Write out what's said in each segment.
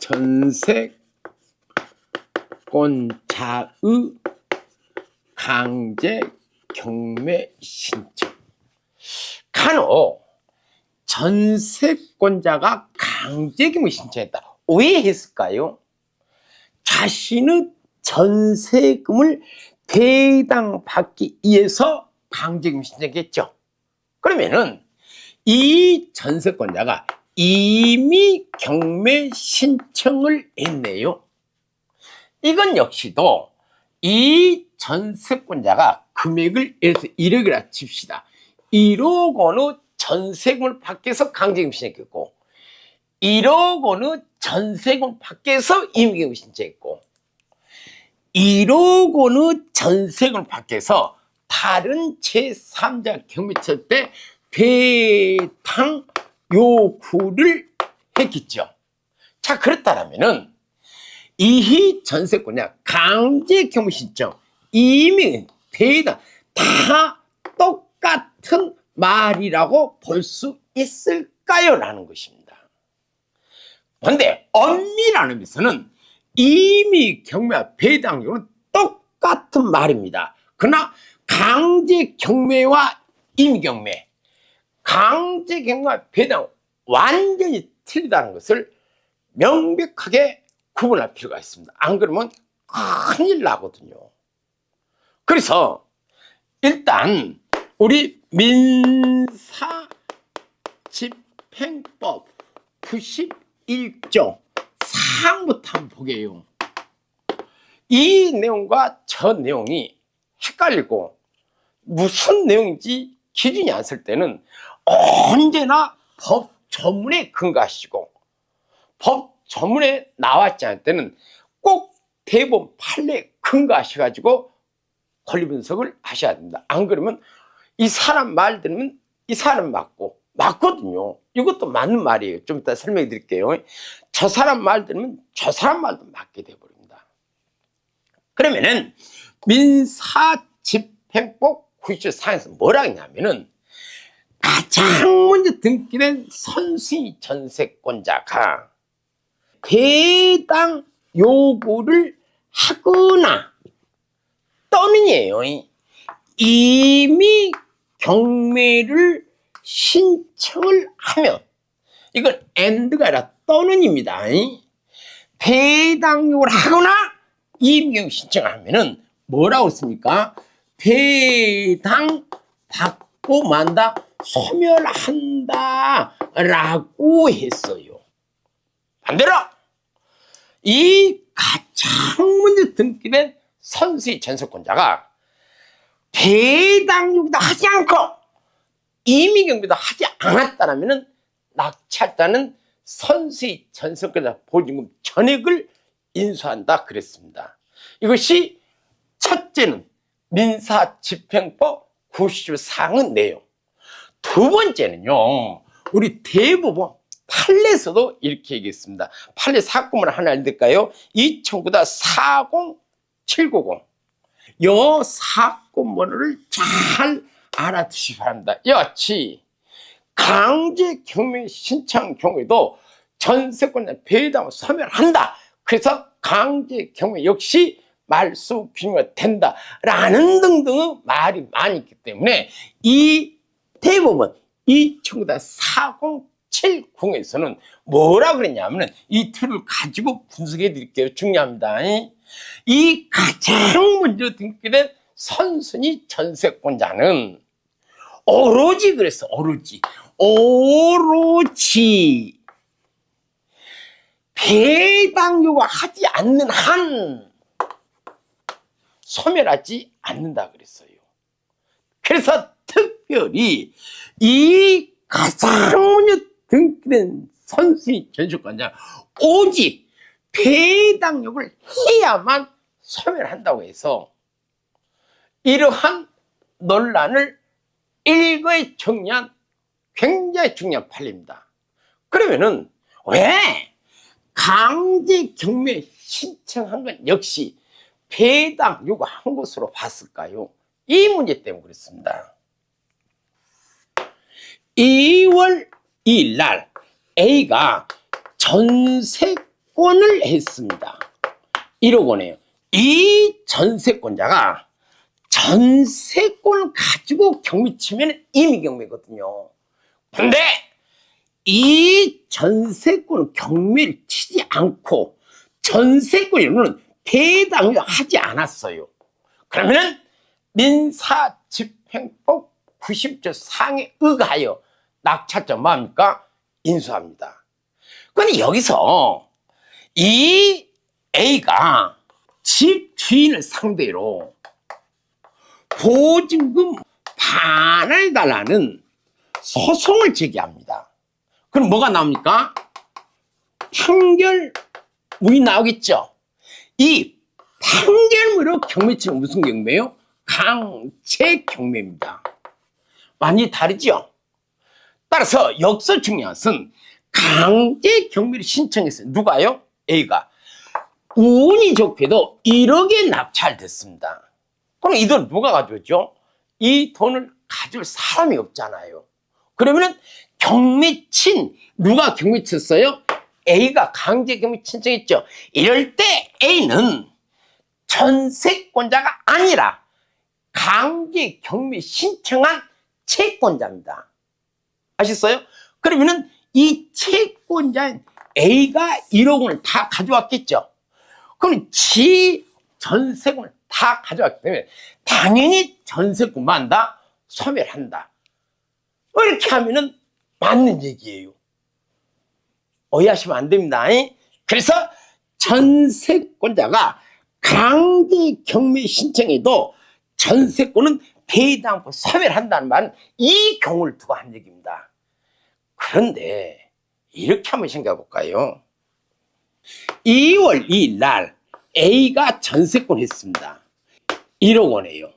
전세권자의 강제 경매 신청. 간혹 전세권자가 강제 경매 신청했다. 왜 했을까요? 자신의 전세금을 배당받기 위해서 강제 경매 신청했죠. 그러면은 이 전세권자가 이미 경매 신청을 했네요. 이건 역시도 이 전세권자가 금액을 예를 들어서 1억이라 칩시다. 1억 원의 전세금을 받기 위해서 강제경매 신청했고 1억 원의 전세금을 받기 위해서 임의경매 신청했고 1억 원의 전세금을 받기 위해서 다른 제3자 경매 칠 때 배당 요구를 했겠죠. 자, 그렇다면은 이 전세권자 강제 경매 신청, 이미 배당 다 똑같은 말이라고 볼 수 있을까요? 라는 것입니다. 그런데 엄밀한 의미에서는 이미 경매와 배당료는 똑같은 말입니다. 그러나 강제 경매와 임의 경매, 강제 경매와 배당 완전히 틀리다는 것을 명백하게 구분할 필요가 있습니다. 안 그러면 큰일 나거든요. 그래서 일단 우리 민사집행법 91조 4항부터 한번 보게요. 이 내용과 저 내용이 헷갈리고 무슨 내용인지 기준이 안 쓸 때는 언제나 법 조문에 근거하시고 법 조문에 나왔지 않을 때는 꼭 대법원 판례에 근거하셔가지고 권리 분석을 하셔야 됩니다. 안 그러면 이 사람 말 들으면 이 사람 맞거든요. 이것도 맞는 말이에요. 좀 이따 설명해 드릴게요. 저 사람 말 들으면 저 사람 말도 맞게 돼버립니다. 그러면은 민사집행법 94항에서 뭐라 했냐면은 가장 먼저 등기된 선수의 전세권자가 배당 요구를 하거나 또는이에요. 이미 경매를 신청을 하면, 이건 and가 아니라 또는입니다. 배당 요구를 하거나 이미 경매 신청을 하면은 뭐라고 했습니까? 배당 받고 만다 소멸한다 라고 했어요. 반대로 이 가장 먼저 등기된 선수의 전세권자가 배당 요구도 하지 않고 임의 경매도 하지 않았다면 낙찰자는 선수의 전세권자 보증금 전액을 인수한다 그랬습니다. 이것이 첫째는 민사집행법 94항의 내용. 두 번째는요, 우리 대법원 판례에서도 이렇게 얘기했습니다. 판례 사건을 하나 읽을까요? 2009다 40790. 요 사건번호를 잘 알아두시기 바랍니다. 여치 강제 경매 신청 경우에도 전세권자 배당을 소멸한다. 그래서 강제 경매 역시 말소 규정이 된다 라는 등등의 말이 많이 있기 때문에 이 대법원 2009다 4070에서는 뭐라 그랬냐면 이 틀을 가지고 분석해 드릴게요. 중요합니다. 이 가장 먼저 등기된 선순위 전세권자는 오로지 그랬어. 오로지 배당 요구하지 않는 한 소멸하지 않는다 그랬어요. 그래서 특별히 이 가장 먼저 등기된 선수의 전세권자 오직 배당 요구를 해야만 소멸한다고 해서 이러한 논란을 일거에 정리한 굉장히 중요한 판례입니다. 그러면은 왜 강제 경매 신청한 건 역시 배당 요구한 것으로 봤을까요? 이 문제 때문에 그렇습니다. 2월 2일 날 A가 전세 전세권을 했습니다. 1억 원이에요. 이 전세권자가 전세권을 가지고 경매 치면 임의경매거든요. 근데 이 전세권을 경매를 치지 않고 전세권으로는 배당하지 않았어요. 그러면은 민사집행법 90조 상에 의하여 낙찰자 뭐합니까? 인수합니다. 그런데 여기서 이 A가 집 주인을 상대로 보증금 반환해달라는 소송을 제기합니다. 그럼 뭐가 나옵니까? 판결문이 나오겠죠. 이 판결문으로 경매 치면 무슨 경매요? 강제 경매입니다. 완전히 다르죠. 따라서 여기서 중요한 것은 강제 경매를 신청했어요. 누가요? A가. 운이 좋게도 1억에 낙찰됐습니다. 그럼 이 돈 누가 가져왔죠? 이 돈을 가져올 사람이 없잖아요. 그러면은 경매 친, 누가 경매 쳤어요? A가 강제 경매 신청했죠. 이럴 때 A는 전세권자가 아니라 강제 경매 신청한 채권자입니다. 아셨어요? 그러면은 이 채권자인 A가 1억 원을 다 가져왔겠죠. 그럼 지 전세권을 다 가져왔기 때문에 당연히 전세권만 한다? 소멸한다. 이렇게 하면은 맞는 얘기예요. 오해하시면 안 됩니다. 그래서 전세권자가 강제 경매 신청해도 전세권은 배당 않고 소멸한다는 말은 이 경우를 두고 한 얘기입니다. 그런데 이렇게 한번 생각해 볼까요? 2월 2일 날 A가 전세권 했습니다. 1억 원이에요.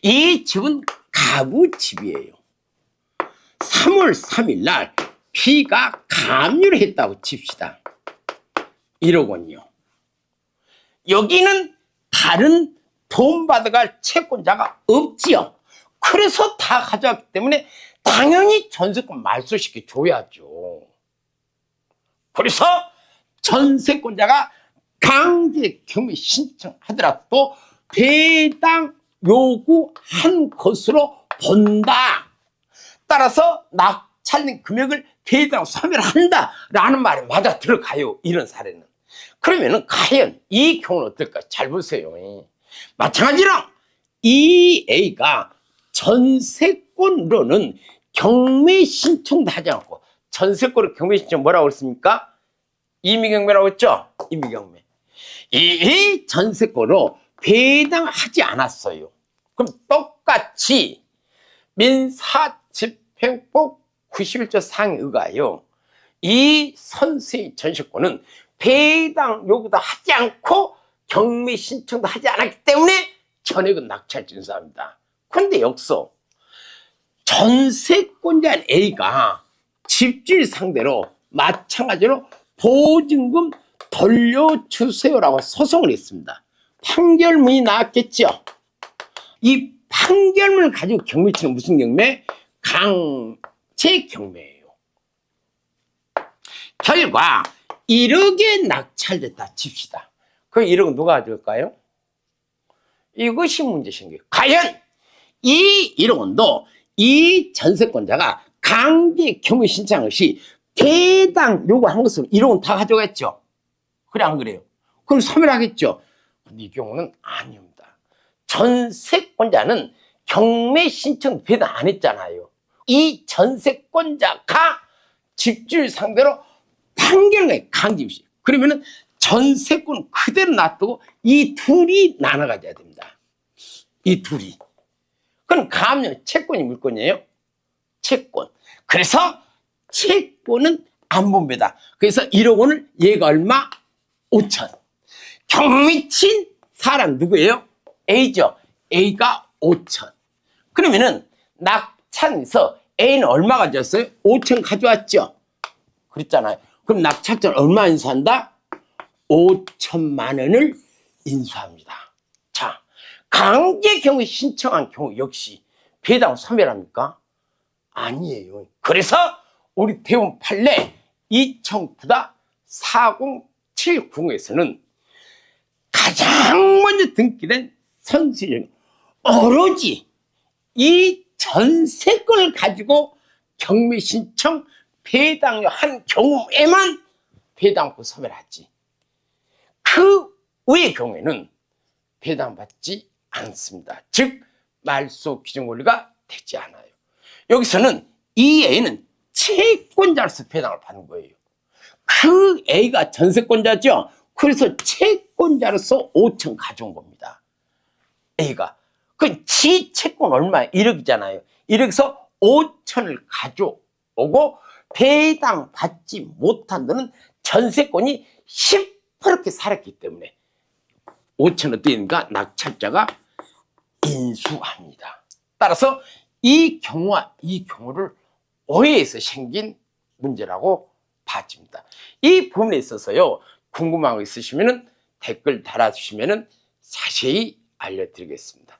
이 집은 가구집이에요. 3월 3일 날 B가 감유를 했다고 칩시다. 1억 원이요. 여기는 다른 돈 받아갈 채권자가 없지요. 그래서 다 가져왔기 때문에 당연히 전세권 말소시켜 줘야죠. 그래서 전세권자가 강제 경매 신청하더라도 배당 요구한 것으로 본다. 따라서 낙찰된 금액을 배당 소멸한다 라는 말이 맞아 들어가요. 이런 사례는. 그러면은 과연 이 경우는 어떨까? 잘 보세요. 마찬가지로 이 A가 전세권으로는 경매 신청도 하지 않고, 전세권으로 경매 신청 뭐라고 했습니까? 임의경매라고 했죠? 임의경매. 이 전세권으로 배당하지 않았어요. 그럼 똑같이 민사집행법 91조 상에 의하여 이 선수의 전세권은 배당 요구도 하지 않고 경매 신청도 하지 않았기 때문에 전액은 낙찰 인수합니다. 그런데 여기서 전세권자인 A가 집주인 상대로 마찬가지로 보증금 돌려주세요라고 소송을 했습니다. 판결문이 나왔겠죠. 이 판결문을 가지고 경매 치는 무슨 경매? 강제 경매예요. 결과 1억에 낙찰됐다 칩시다. 그 1억은 누가 가져올까요? 이것이 문제 생겨요. 과연 이 1억 원도 이 전세권자가 강제 경매 신청 없이 배당 요구한 것으로 1억 원 다 가져갔죠. 그래 안 그래요? 그럼 소멸하겠죠. 근데 이 경우는 아닙니다. 전세권자는 경매 신청 배당 안 했잖아요. 이 전세권자가 집주인 상대로 판결에 강제입시. 그러면은 전세권 그대로 놔두고 이 둘이 나눠 가져야 됩니다. 이 둘이. 그럼 가압류는 채권이 물건이에요? 채권. 그래서 채권은 안 봅니다. 그래서 1억 원을 얘가 얼마? 5천. 경미친 사람 누구예요? A죠. A가 5천. 그러면은 낙찰에서 A는 얼마 가져왔어요? 5천 가져왔죠. 그랬잖아요. 그럼 낙찰자는 얼마 인수한다? 5천만 원을 인수합니다. 자, 강제 경우 신청한 경우 역시 배당 소멸합니까? 아니에요. 그래서 우리 대원 판례 2009-40 제7궁에서는 가장 먼저 등기된 선수는 오로지 이 전세권을 가지고 경매 신청 배당료 한 경우에만 배당받고 소멸하지, 그 외의 경우에는 배당받지 않습니다. 즉 말소 규정 권리가 되지 않아요. 여기서는 이 A는 채권자로서 배당을 받는 거예요. 그 A가 전세권자죠. 그래서 채권자로서 5천 가져온 겁니다. A가 그 지 채권 얼마? 1억이잖아요. 1억에서 5천을 가져오고 배당 받지 못한 너는 전세권이 시퍼렇게 살았기 때문에 5천 어떻게 되는가? 낙찰자가 인수합니다. 따라서 이 경우와 이 경우를 오해해서 생긴 문제라고 봐집니다. 이 부분에 있어서요, 궁금한 거 있으시면 댓글 달아주시면 자세히 알려드리겠습니다.